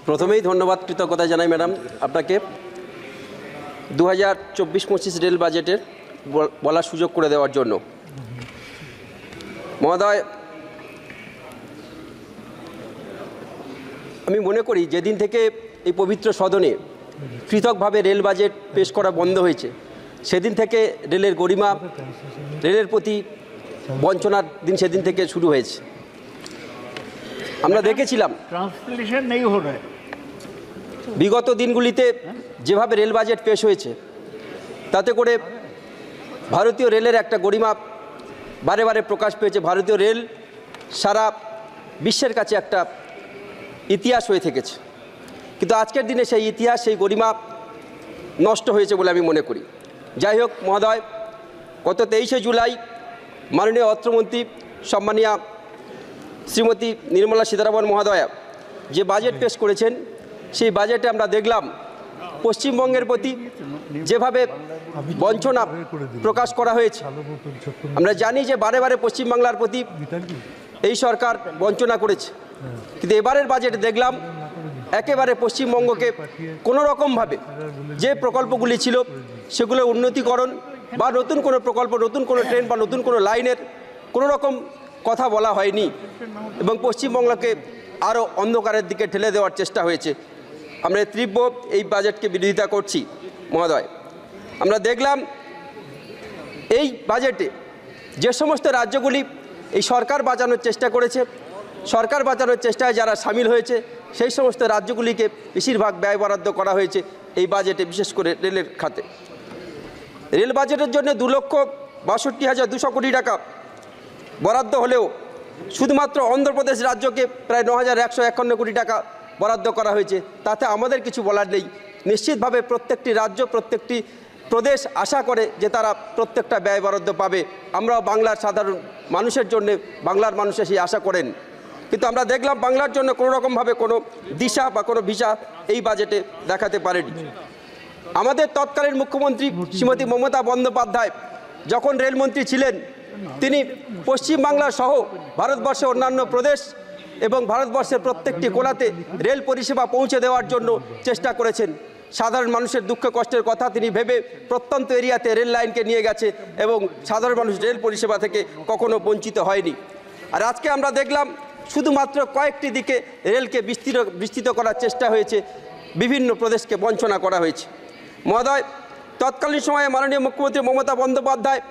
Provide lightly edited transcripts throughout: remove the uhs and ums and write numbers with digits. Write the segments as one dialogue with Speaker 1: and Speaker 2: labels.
Speaker 1: প্রথমেই ধন্যবাদ কৃতজ্ঞতা জানাই ম্যাডাম আপনাকে 2024-25 রেল বাজেটের বলার সুযোগ করে দেওয়ার জন্য। মহোদয়, আমি মনে করি যেদিন থেকে এই পবিত্র সদনে পৃথকভাবে রেল বাজেট পেশ করা বন্ধ হয়েছে সেদিন থেকে রেলের গরিমা, রেলের প্রতি বঞ্চনার দিন সেদিন থেকে শুরু হয়েছে। আমরা দেখেছিলাম বিগত দিনগুলিতে যেভাবে রেল বাজেট পেশ হয়েছে তাতে করে ভারতীয় রেলের একটা গরিমা বারে বারে প্রকাশ পেয়েছে। ভারতীয় রেল সারা বিশ্বের কাছে একটা ইতিহাস হয়ে থেকেছে, কিন্তু আজকের দিনে সেই ইতিহাস, সেই গরিমা নষ্ট হয়েছে বলে আমি মনে করি। যাই হোক মহোদয়, গত 23শে জুলাই মাননীয় অর্থমন্ত্রী সম্মানীয়া শ্রীমতী নির্মলা সীতারামন মহোদয়া যে বাজেট পেশ করেছেন সেই বাজেটে আমরা দেখলাম পশ্চিমবঙ্গের প্রতি যেভাবে বঞ্চনা প্রকাশ করা হয়েছে। আমরা জানি যে বারে বারে পশ্চিমবাংলার প্রতি এই সরকার বঞ্চনা করেছে, কিন্তু এবারের বাজেটে দেখলাম একেবারে পশ্চিমবঙ্গকে কোনো রকমভাবে যে প্রকল্পগুলি ছিল সেগুলো উন্নতিকরণ বা নতুন কোনো প্রকল্প, নতুন কোনো ট্রেন বা নতুন কোনো লাইনের কোনো রকম কথা বলা হয়নি এবং পশ্চিমবঙ্গকে আরও অন্ধকারের দিকে ঠেলে দেওয়ার চেষ্টা হয়েছে। আমরা তীব্র এই বাজেটকে বিরোধিতা করছি মহোদয়। আমরা দেখলাম এই বাজেটে যে সমস্ত রাজ্যগুলি এই সরকার বাঁচানোর চেষ্টা করেছে, সরকার বাঁচানোর চেষ্টায় যারা সামিল হয়েছে সেই সমস্ত রাজ্যগুলিকে বেশিরভাগ ব্যয় বরাদ্দ করা হয়েছে এই বাজেটে, বিশেষ করে রেলের খাতে। রেল বাজেটের জন্য 2,62,200 কোটি টাকা বরাদ্দ হলেও শুধুমাত্র অন্ধ্রপ্রদেশ রাজ্যকে প্রায় 9,151 কোটি টাকা বরাদ্দ করা হয়েছে। তাতে আমাদের কিছু বলার নেই। নিশ্চিতভাবে প্রত্যেকটি রাজ্য, প্রত্যেকটি প্রদেশ আশা করে যে তারা প্রত্যেকটা ব্যয় বরাদ্দ পাবে। আমরাও বাংলার সাধারণ মানুষের জন্য, বাংলার মানুষ সেই আশা করেন, কিন্তু আমরা দেখলাম বাংলার জন্য কোনো রকমভাবে কোনো দিশা বা কোনো ভিসা এই বাজেটে দেখাতে পারেনি। আমাদের তৎকালীন মুখ্যমন্ত্রী শ্রীমতী মমতা বন্দ্যোপাধ্যায় যখন রেলমন্ত্রী ছিলেন তিনি পশ্চিমবাংলা সহ ভারতবর্ষের অন্যান্য প্রদেশ এবং ভারতবর্ষের প্রত্যেকটি কোণাতে রেল পরিষেবা পৌঁছে দেওয়ার জন্য চেষ্টা করেছেন। সাধারণ মানুষের দুঃখ কষ্টের কথা তিনি ভেবে প্রত্যন্ত এরিয়াতে রেল লাইনকে নিয়ে গেছে এবং সাধারণ মানুষ রেল পরিষেবা থেকে কখনো বঞ্চিত হয়নি। আর আজকে আমরা দেখলাম শুধুমাত্র কয়েকটি দিকে রেলকে বিস্তৃত করার চেষ্টা হয়েছে, বিভিন্ন প্রদেশকে বঞ্চনা করা হয়েছে। মহোদয়, তৎকালীন সময়ে মাননীয় মুখ্যমন্ত্রী মমতা বন্দ্যোপাধ্যায়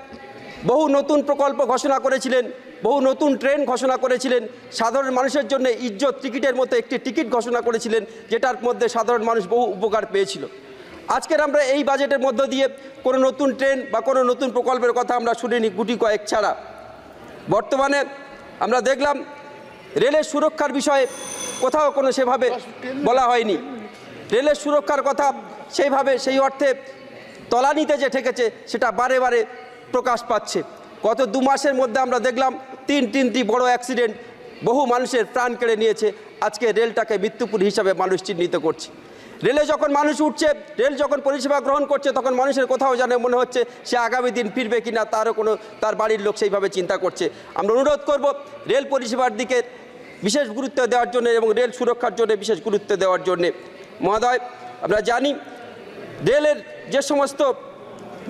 Speaker 1: বহু নতুন প্রকল্প ঘোষণা করেছিলেন, বহু নতুন ট্রেন ঘোষণা করেছিলেন, সাধারণ মানুষের জন্য ইজ্জত টিকিটের মতো একটি টিকিট ঘোষণা করেছিলেন, যেটার মধ্যে সাধারণ মানুষ বহু উপকার পেয়েছিল। আজকের আমরা এই বাজেটের মধ্য দিয়ে কোনো নতুন ট্রেন বা কোনো নতুন প্রকল্পের কথা আমরা শুনিনি, গুটি কয়েক ছাড়া। বর্তমানে আমরা দেখলাম রেলের সুরক্ষার বিষয়ে কোথাও কোনো সেভাবে বলা হয়নি। রেলের সুরক্ষার কথা সেইভাবে, সেই অর্থে তলানিতে যে ঠেকেছে সেটা বারে বারে প্রকাশ পাচ্ছে। গত 2 মাসের মধ্যে আমরা দেখলাম তিনটি বড় অ্যাক্সিডেন্ট বহু মানুষের প্রাণ কেড়ে নিয়েছে। আজকে রেলটাকে মৃত্যুপুর হিসাবে মানুষ চিহ্নিত করছে। রেলে যখন মানুষ উঠছে, রেল যখন পরিষেবা গ্রহণ করছে, তখন মানুষের কোথাও যেন মনে হচ্ছে সে আগামী দিন ফিরবে কিনা তারও কোনো, তার বাড়ির লোক সেইভাবে চিন্তা করছে। আমরা অনুরোধ করব রেল পরিষেবার দিকে বিশেষ গুরুত্ব দেওয়ার জন্য এবং রেল সুরক্ষার জন্য বিশেষ গুরুত্ব দেওয়ার জন্যে। মহোদয়, আমরা জানি রেলের যে সমস্ত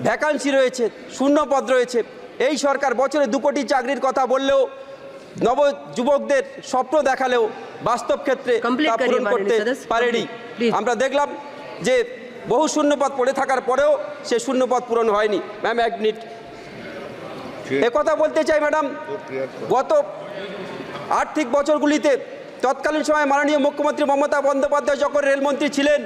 Speaker 1: ভ্যাকান্সি রয়েছে, শূন্যপদ রয়েছে, এই সরকার বছরে 2 কোটি চাকরির কথা বললেও, নব যুবকদের স্বপ্ন দেখালেও বাস্তব ক্ষেত্রে তা পূরণ করতে পারেনি। আমরা দেখলাম যে বহু শূন্যপদ পড়ে থাকার পরেও সে শূন্যপদ পূরণ হয়নি। ম্যাম, 1 মিনিট একথা বলতে চাই ম্যাডাম, গত আর্থিক বছরগুলিতে তৎকালীন সময় মাননীয় মুখ্যমন্ত্রী মমতা বন্দ্যোপাধ্যায় যখন রেলমন্ত্রী ছিলেন,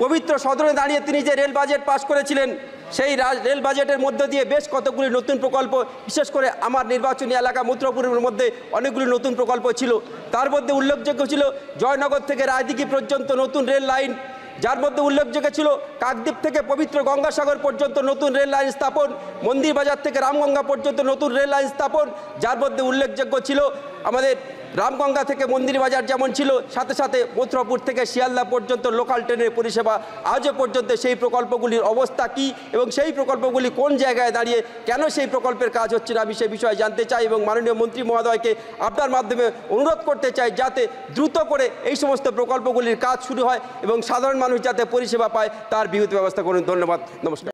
Speaker 1: পবিত্র সদনে দাঁড়িয়ে তিনি যে রেল বাজেট পাশ করেছিলেন, সেই রেল বাজেটের মধ্য দিয়ে বেশ কতগুলি নতুন প্রকল্প, বিশেষ করে আমার নির্বাচনী এলাকা মথুরাপুরের মধ্যে অনেকগুলি নতুন প্রকল্প ছিল। তার মধ্যে উল্লেখযোগ্য ছিল জয়নগর থেকে রায়দিঘি পর্যন্ত নতুন রেল লাইন, যার মধ্যে উল্লেখযোগ্য ছিল কাকদ্বীপ থেকে পবিত্র গঙ্গাসাগর পর্যন্ত নতুন রেল লাইন স্থাপন, মন্দির বাজার থেকে রামগঙ্গা পর্যন্ত নতুন রেল লাইন স্থাপন, যার মধ্যে উল্লেখযোগ্য ছিল আমাদের রামগঙ্গা থেকে মন্দির বাজার যেমন ছিল, সাথে সাথে মথুরাপুর থেকে শিয়ালদা পর্যন্ত লোকাল ট্রেনের পরিষেবা আজও পর্যন্ত সেই প্রকল্পগুলির অবস্থা কী এবং সেই প্রকল্পগুলি কোন জায়গায় দাঁড়িয়ে কেন সেই প্রকল্পের কাজ হচ্ছে না, আমি সে বিষয়ে জানতে চাই এবং মাননীয় মন্ত্রী মহোদয়কে আপনার মাধ্যমে অনুরোধ করতে চাই যাতে দ্রুত করে এই সমস্ত প্রকল্পগুলির কাজ শুরু হয় এবং সাধারণ মানুষ যাতে পরিষেবা পায় তার বিহিত ব্যবস্থা করুন। ধন্যবাদ, নমস্কার।